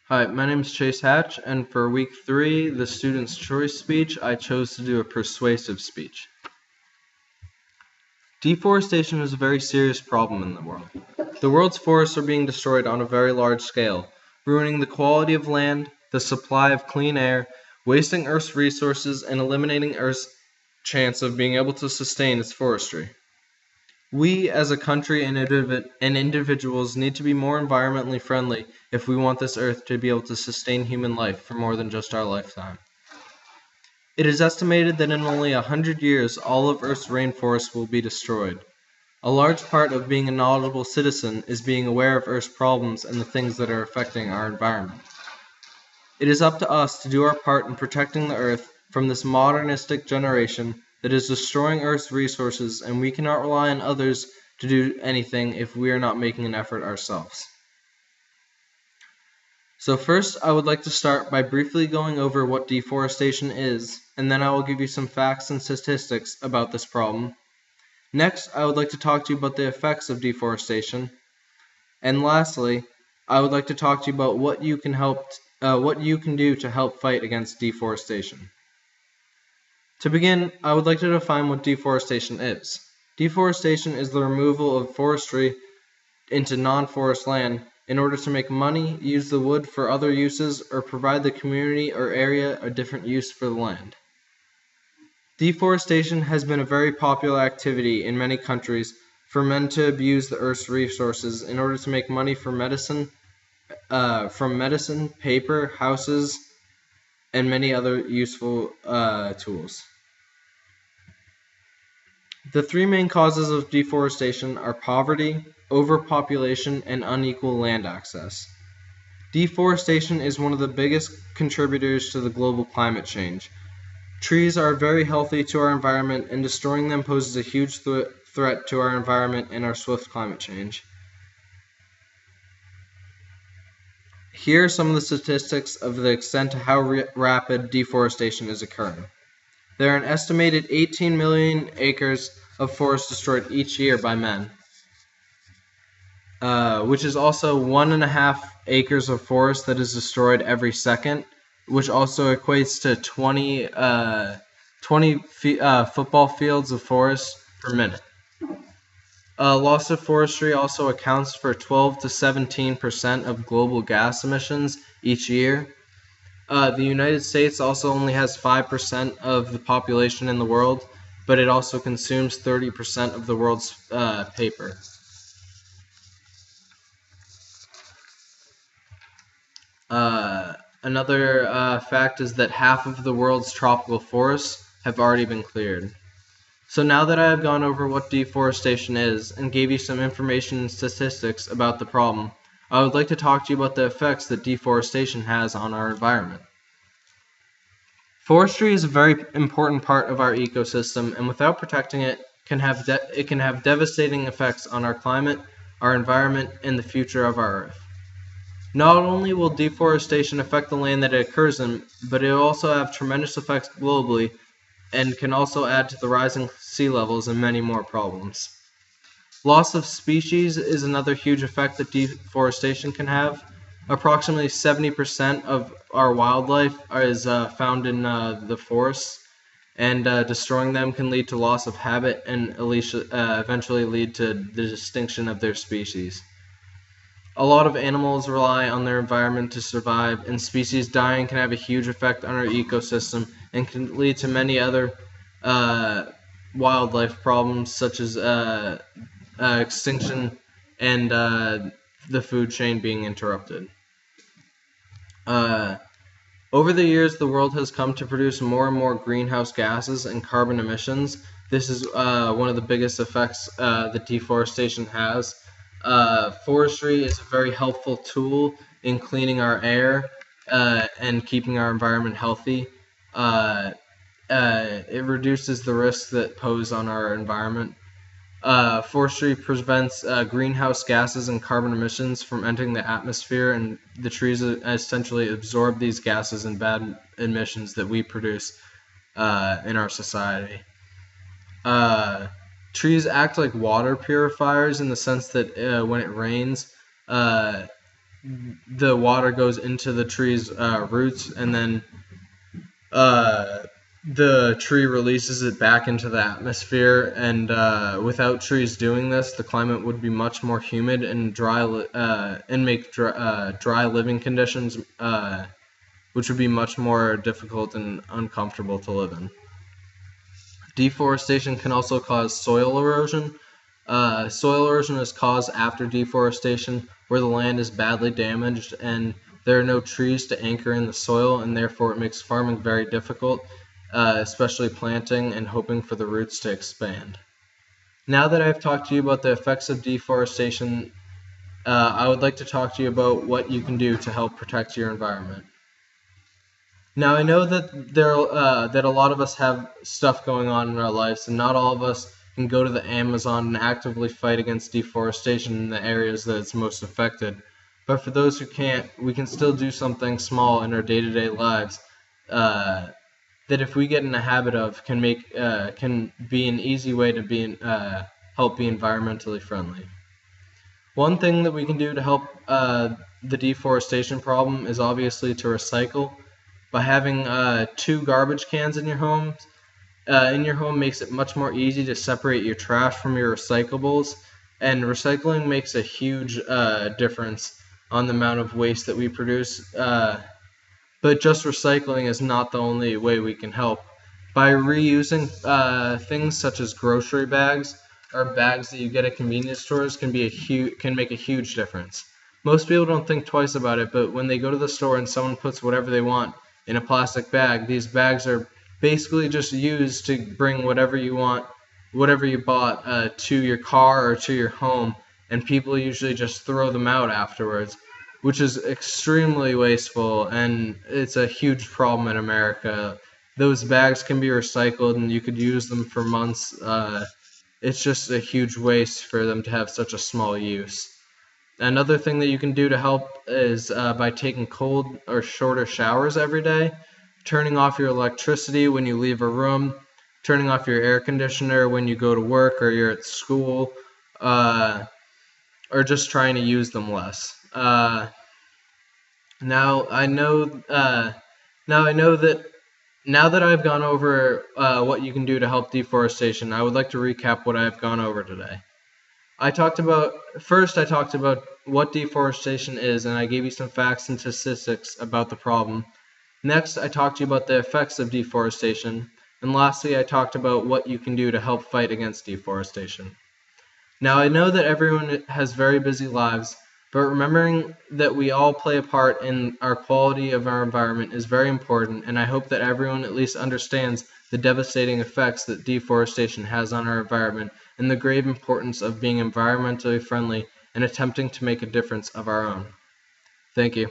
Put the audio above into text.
Hi, my name is Chase Hatch, and for week 3, the student's choice speech, I chose to do a persuasive speech. Deforestation is a very serious problem in the world. The world's forests are being destroyed on a very large scale, ruining the quality of land, the supply of clean air, wasting Earth's resources, and eliminating Earth's chance of being able to sustain its forestry. We, as a country and individuals, need to be more environmentally friendly if we want this Earth to be able to sustain human life for more than just our lifetime. It is estimated that in only 100 years, all of Earth's rainforests will be destroyed. A large part of being a knowledgeable citizen is being aware of Earth's problems and the things that are affecting our environment. It is up to us to do our part in protecting the Earth from this modernistic generation that is destroying Earth's resources, and we cannot rely on others to do anything if we are not making an effort ourselves. So first, I would like to start by briefly going over what deforestation is, and then I will give you some facts and statistics about this problem. Next, I would like to talk to you about the effects of deforestation. And lastly, I would like to talk to you about what you can do to help fight against deforestation. To begin, I would like to define what deforestation is. Deforestation is the removal of forestry into non-forest land in order to make money, use the wood for other uses, or provide the community or area a different use for the land. Deforestation has been a very popular activity in many countries for men to abuse the Earth's resources in order to make money from medicine, paper, houses, and many other useful tools. The three main causes of deforestation are poverty, overpopulation, and unequal land access. Deforestation is one of the biggest contributors to the global climate change. Trees are very healthy to our environment, and destroying them poses a huge threat to our environment and our swift climate change. Here are some of the statistics of the extent to how rapid deforestation is occurring. There are an estimated 18 million acres of forest destroyed each year by men, which is also 1.5 acres of forest that is destroyed every second, which also equates to 20 football fields of forest per minute. Loss of forestry also accounts for 12 to 17% of global gas emissions each year. The United States also only has 5% of the population in the world, but it also consumes 30% of the world's paper. Another fact is that half of the world's tropical forests have already been cleared. So now that I have gone over what deforestation is and gave you some information and statistics about the problem, I would like to talk to you about the effects that deforestation has on our environment. Forestry is a very important part of our ecosystem, and without protecting it, it can have devastating effects on our climate, our environment, and the future of our Earth. Not only will deforestation affect the land that it occurs in, but it will also have tremendous effects globally and can also add to the rising sea levels and many more problems. Loss of species is another huge effect that deforestation can have. Approximately 70% of our wildlife is found in the forests, and destroying them can lead to loss of habit and eventually lead to the extinction of their species. A lot of animals rely on their environment to survive, and species dying can have a huge effect on our ecosystem and can lead to many other wildlife problems such as extinction and the food chain being interrupted. Over the years, the world has come to produce more and more greenhouse gases and carbon emissions. This is one of the biggest effects that deforestation has. Forestry is a very helpful tool in cleaning our air and keeping our environment healthy. It reduces the risks that pose on our environment. Forestry prevents greenhouse gases and carbon emissions from entering the atmosphere, and the trees essentially absorb these gases and bad emissions that we produce in our society. Trees act like water purifiers in the sense that when it rains, the water goes into the tree's roots, and then the tree releases it back into the atmosphere. And without trees doing this, the climate would be much more humid and dry, and make dry living conditions, which would be much more difficult and uncomfortable to live in. Deforestation can also cause soil erosion. Soil erosion is caused after deforestation, where the land is badly damaged and there are no trees to anchor in the soil, and therefore it makes farming very difficult, especially planting and hoping for the roots to expand. Now that I've talked to you about the effects of deforestation, I would like to talk to you about what you can do to help protect your environment. Now, I know that that a lot of us have stuff going on in our lives, and not all of us can go to the Amazon and actively fight against deforestation in the areas that it's most affected. But for those who can't, we can still do something small in our day-to-day lives that, if we get in the habit of, can be an easy way to help be environmentally friendly. One thing that we can do to help the deforestation problem is obviously to recycle. By having 2 garbage cans in your home makes it much more easy to separate your trash from your recyclables, and recycling makes a huge difference on the amount of waste that we produce. But just recycling is not the only way we can help. By reusing things such as grocery bags or bags that you get at convenience stores can make a huge difference. Most people don't think twice about it, but when they go to the store and someone puts whatever they want in a plastic bag, these bags are basically just used to bring whatever you want, whatever you bought, to your car or to your home, and people usually just throw them out afterwards, which is extremely wasteful, and it's a huge problem in America. Those bags can be recycled and you could use them for months. It's just a huge waste for them to have such a small use. Another thing that you can do to help is by taking cold or shorter showers every day, turning off your electricity when you leave a room, turning off your air conditioner when you go to work or you're at school, or just trying to use them less. Now that I've gone over what you can do to help deforestation, I would like to recap what I've gone over today. I talked about what deforestation is, and I gave you some facts and statistics about the problem. Next, I talked to you about the effects of deforestation, and lastly, I talked about what you can do to help fight against deforestation. Now, I know that everyone has very busy lives, but remembering that we all play a part in our quality of our environment is very important, and I hope that everyone at least understands the devastating effects that deforestation has on our environment and the grave importance of being environmentally friendly and attempting to make a difference of our own. Thank you.